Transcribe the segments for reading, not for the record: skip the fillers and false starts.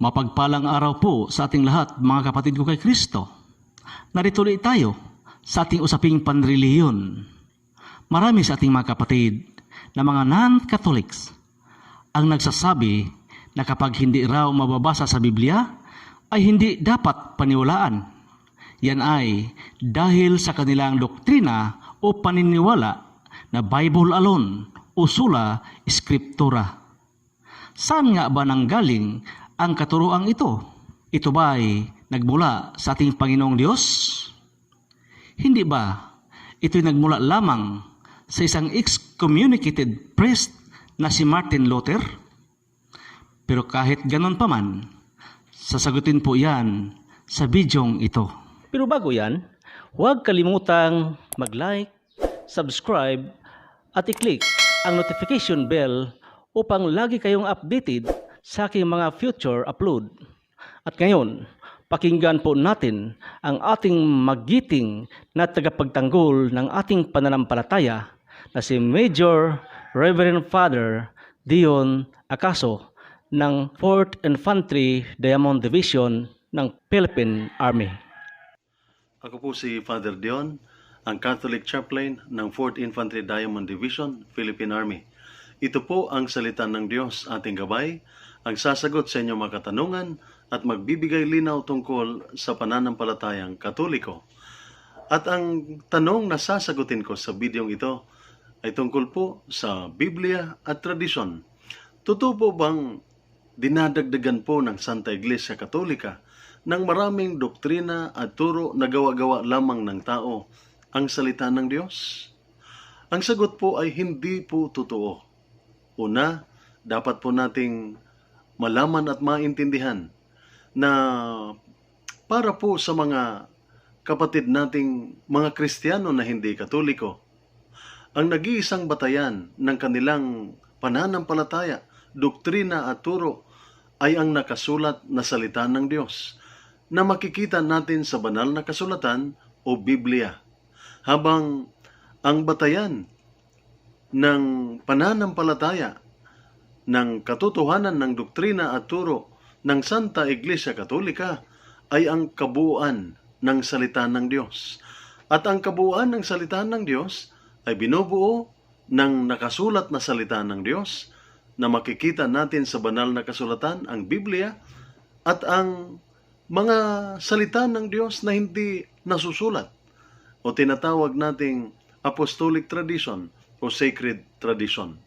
Mapagpalang araw po sa ating lahat, mga kapatid ko kay Kristo. Narito ulit tayo sa ating usaping panrelihiyon. Marami sa ating mga kapatid na mga non-Catholics ang nagsasabi na kapag hindi raw mababasa sa Biblia ay hindi dapat paniwalaan. Yan ay dahil sa kanilang doktrina o paniniwala na Bible alone o sola scriptura. Saan nga ba nanggaling ang katuroang ito? Ito ba ay nagmula sa ating Panginoong Diyos? Hindi ba ito'y nagmula lamang sa isang excommunicated priest na si Martin Luther? Pero kahit ganon pa man, sasagutin po yan sa bidyong ito. Pero bago yan, huwag kalimutang mag-like, subscribe, at i-click ang notification bell upang lagi kayong updated sa aking mga future upload. At ngayon, pakinggan po natin ang ating magiting na tagapagtanggol ng ating pananampalataya na si Major Reverend Father Dion Acaso ng 4th Infantry Diamond Division ng Philippine Army. Ako po si Father Dion, ang Catholic Chaplain ng 4th Infantry Diamond Division, Philippine Army. Ito po ang salita ng Diyos, ating gabay, ang sasagot sa inyong mga katanungan at magbibigay linaw tungkol sa pananampalatayang Katoliko. At ang tanong na sasagutin ko sa bidyong ito ay tungkol po sa Biblia at tradisyon. Totoo po bang dinadagdagan po ng Santa Iglesia Katolika ng maraming doktrina at turo na gawa-gawa lamang ng tao ang salita ng Diyos? Ang sagot po ay hindi po totoo. Una, dapat po nating malaman at maintindihan na para po sa mga kapatid nating mga Kristiyano na hindi Katoliko, ang nag-iisang batayan ng kanilang pananampalataya, doktrina at turo ay ang nakasulat na salita ng Diyos na makikita natin sa banal na kasulatan o Biblia. Habang ang batayan ng pananampalataya ng katotohanan ng doktrina at turo ng Santa Iglesia Katolika ay ang kabuuan ng salita ng Diyos. At ang kabuuan ng salita ng Diyos ay binubuo ng nakasulat na salita ng Diyos na makikita natin sa banal na kasulatan, ang Biblia, at ang mga salita ng Diyos na hindi nasusulat o tinatawag nating apostolic tradition o sacred tradition.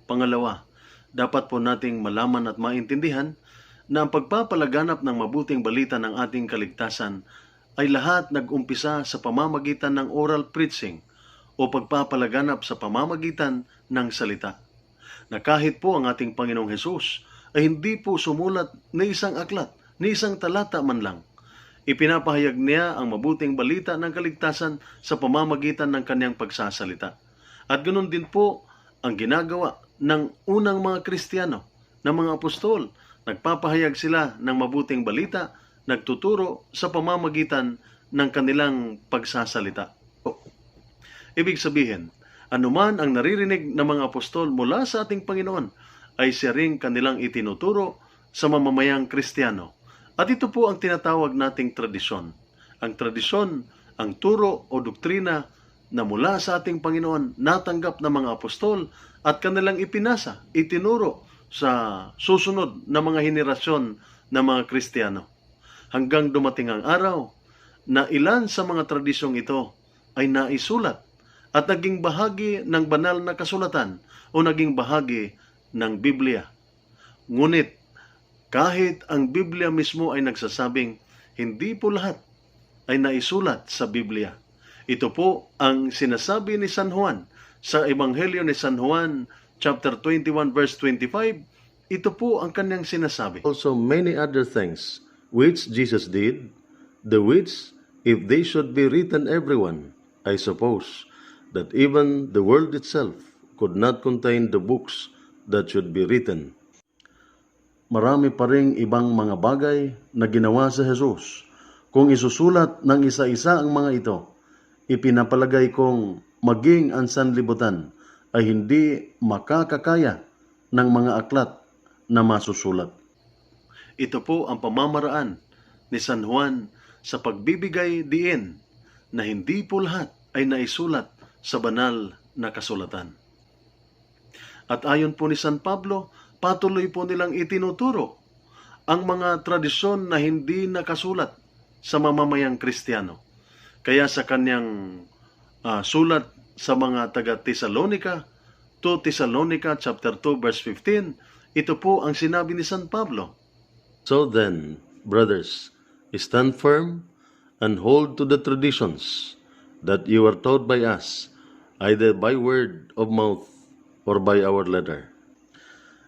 Pangalawa, dapat po nating malaman at maintindihan na ang pagpapalaganap ng mabuting balita ng ating kaligtasan ay lahat nag-umpisa sa pamamagitan ng oral preaching o pagpapalaganap sa pamamagitan ng salita. Na kahit po ang ating Panginoong Hesus ay hindi po sumulat ni isang aklat, ni isang talata man lang. Ipinapahayag niya ang mabuting balita ng kaligtasan sa pamamagitan ng kanyang pagsasalita. At ganoon din po ang ginagawa ng unang mga Kristiyano, ng mga apostol. Nagpapahayag sila ng mabuting balita, nagtuturo sa pamamagitan ng kanilang pagsasalita. Ibig sabihin, anuman ang naririnig ng mga apostol mula sa ating Panginoon ay siya ring kanilang itinuturo sa mamamayang Kristiyano. At ito po ang tinatawag nating tradisyon. Ang tradisyon, ang turo o doktrina na mula sa ating Panginoon natanggap ng mga apostol at kanilang ipinasa, itinuro sa susunod na mga henerasyon ng mga Kristiyano. Hanggang dumating ang araw na ilan sa mga tradisyong ito ay naisulat at naging bahagi ng banal na kasulatan o naging bahagi ng Biblia. Ngunit kahit ang Biblia mismo ay nagsasabing hindi po lahat ay naisulat sa Biblia. Ito po ang sinasabi ni San Juan sa Ebanghelyo ni San Juan, chapter 21, verse 25. Ito po ang kanyang sinasabi. Also many other things which Jesus did, the which, if they should be written everyone, I suppose that even the world itself could not contain the books that should be written. Marami pa ring ibang mga bagay na ginawa sa Jesus. Kung isusulat ng isa-isa ang mga ito, ipinapalagay kong maging ang sanlibutan ay hindi makakakaya ng mga aklat na masusulat. Ito po ang pamamaraan ni San Juan sa pagbibigay diin na hindi po lahat ay naisulat sa banal na kasulatan. At ayon po ni San Pablo, patuloy po nilang itinuturo ang mga tradisyon na hindi nakasulat sa mamamayang Kristiyano. Kaya sa kanyang sulat sa mga taga-Tesalonica, 2 Thessalonica chapter 2 verse 15, ito po ang sinabi ni San Pablo. So then, brothers, stand firm and hold to the traditions that you were taught by us, either by word of mouth or by our letter.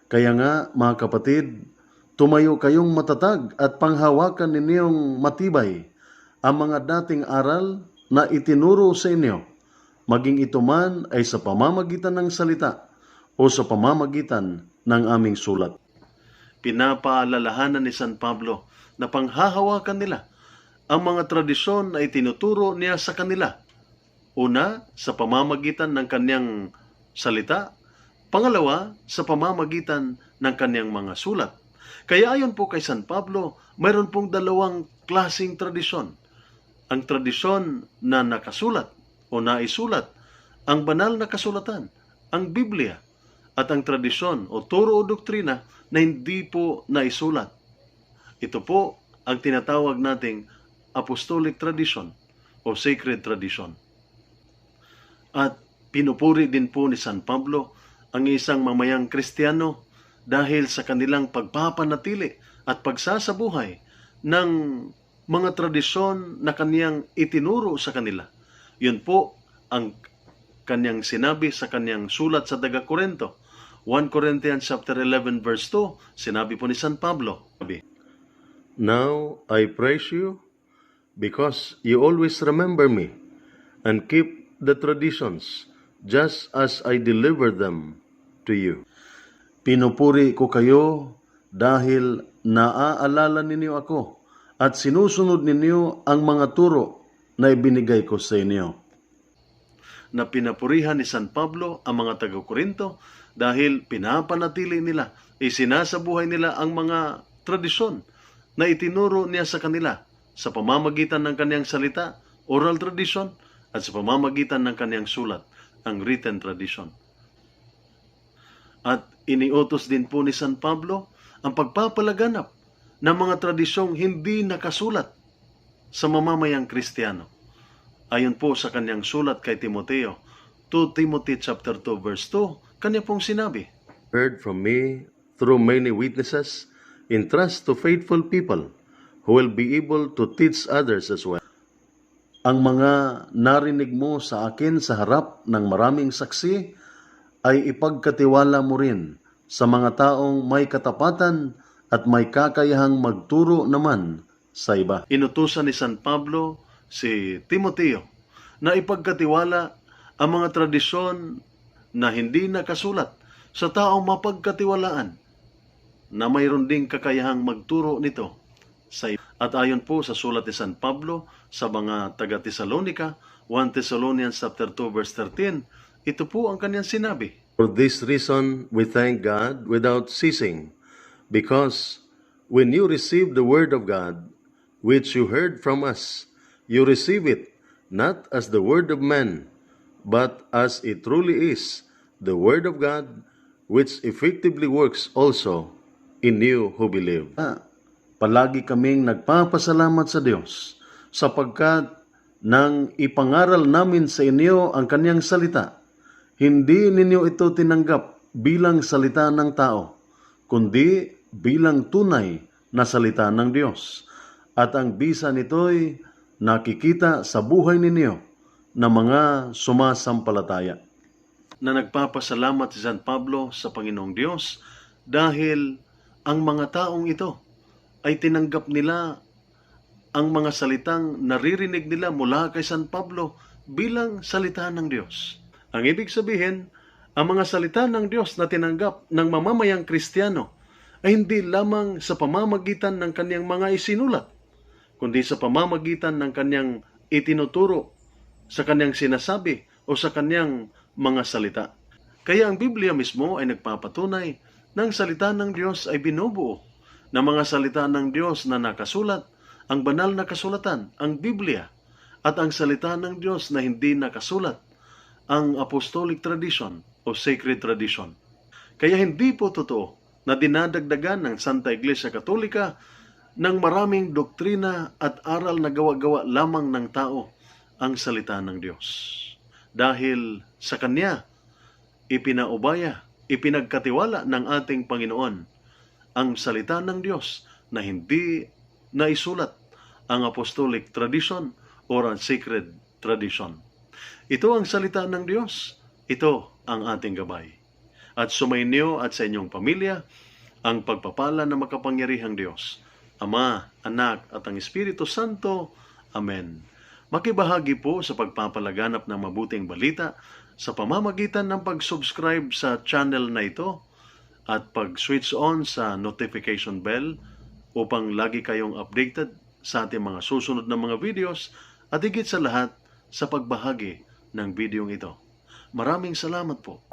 Kaya nga, mga kapatid, tumayo kayong matatag at panghawakan ninyong matibay ang mga dating aral na itinuro sa inyo, maging ito man ay sa pamamagitan ng salita o sa pamamagitan ng aming sulat. Pinapaalalahanan ni San Pablo na panghahawakan nila ang mga tradisyon na itinuturo niya sa kanila. Una, sa pamamagitan ng kanyang salita. Pangalawa, sa pamamagitan ng kanyang mga sulat. Kaya ayon po kay San Pablo, mayroon pong dalawang klaseng tradisyon. Ang tradisyon na nakasulat o naisulat, ang banal na kasulatan, ang Biblia, at ang tradisyon o turo o doktrina na hindi po naisulat. Ito po ang tinatawag nating apostolic tradition o sacred tradition. At pinupuri din po ni San Pablo ang isang mamayang Kristiyano dahil sa kanilang pagpapanatili at pagsasabuhay ng mga tradisyon na kaniyang itinuro sa kanila. Yun po ang kaniyang sinabi sa kaniyang sulat sa taga-Korinto. 1 Corinthians chapter 11 verse 2, sinabi po ni San Pablo. Now I praise you because you always remember me and keep the traditions just as I deliver them to you. Pinupuri ko kayo dahil naaalala ninyo ako at sinusunod ninyo ang mga turo na ibinigay ko sa inyo. Na pinapurihan ni San Pablo ang mga taga-Korinto dahil pinapanatili nila, isinasabuhay nila ang mga tradisyon na itinuro niya sa kanila sa pamamagitan ng kanyang salita, oral tradition, at sa pamamagitan ng kanyang sulat, ang written tradition. At iniutos din po ni San Pablo ang pagpapalaganap ng mga tradisyong hindi nakasulat sa mamamayang Kristiyano. Ayon po sa kanyang sulat kay Timoteo, 2 Timothy chapter 2 verse 2, kanya pong sinabi, Heard from me through many witnesses, entrust to faithful people who will be able to teach others as well. Ang mga narinig mo sa akin sa harap ng maraming saksi ay ipagkatiwala mo rin sa mga taong may katapatan at may kakayahang magturo naman sa iba. Inutusan ni San Pablo si Timoteo na ipagkatiwala ang mga tradisyon na hindi nakasulat sa taong mapagkatiwalaan na mayroon ding kakayahang magturo nito sa iba. At ayon po sa sulat ni San Pablo sa mga taga-Tesalonica, 1 Thessalonians chapter 2 verse 13, ito po ang kanyang sinabi. For this reason we thank God without ceasing, because when you receive the word of God, which you heard from us, you receive it not as the word of man, but as it truly is, the word of God, which effectively works also in you who believe. Palagi kaming nagpapasalamat sa Diyos sapagkat nang ipangaral namin sa inyo ang kanyang salita, hindi ninyo ito tinanggap bilang salita ng tao, kundi bilang tunay na salita ng Diyos. At ang bisa nito'y nakikita sa buhay ninyo na mga sumasampalataya. Na nagpapasalamat si San Pablo sa Panginoong Diyos dahil ang mga taong ito ay tinanggap nila ang mga salitang naririnig nila mula kay San Pablo bilang salita ng Diyos. Ang ibig sabihin, ang mga salita ng Diyos na tinanggap ng mamamayang Kristiyano ay hindi lamang sa pamamagitan ng kanyang mga isinulat, kundi sa pamamagitan ng kanyang itinuturo, sa kanyang sinasabi o sa kanyang mga salita. Kaya ang Biblia mismo ay nagpapatunay na ang salita ng Diyos ay binubuo na mga salita ng Diyos na nakasulat, ang banal na kasulatan, ang Biblia, at ang salita ng Diyos na hindi nakasulat, ang apostolic tradition o sacred tradition. Kaya hindi po totoo na dinadagdagan ng Santa Iglesia Katolika ng maraming doktrina at aral na gawa-gawa lamang ng tao ang salita ng Diyos. Dahil sa Kanya, ipinaubaya, ipinagkatiwala ng ating Panginoon ang salita ng Diyos na hindi naisulat ang apostolic tradition or ang sacred tradition. Ito ang salita ng Diyos. Ito ang ating gabay. At sumainyo at sa inyong pamilya ang pagpapala ng makapangyarihang Diyos, Ama, Anak at ang Espiritu Santo. Amen. Makibahagi po sa pagpapalaganap ng mabuting balita sa pamamagitan ng pag-subscribe sa channel na ito at pag-switch on sa notification bell upang lagi kayong updated sa ating mga susunod na mga videos at higit sa lahat sa pagbahagi ng videong ito. Maraming salamat po.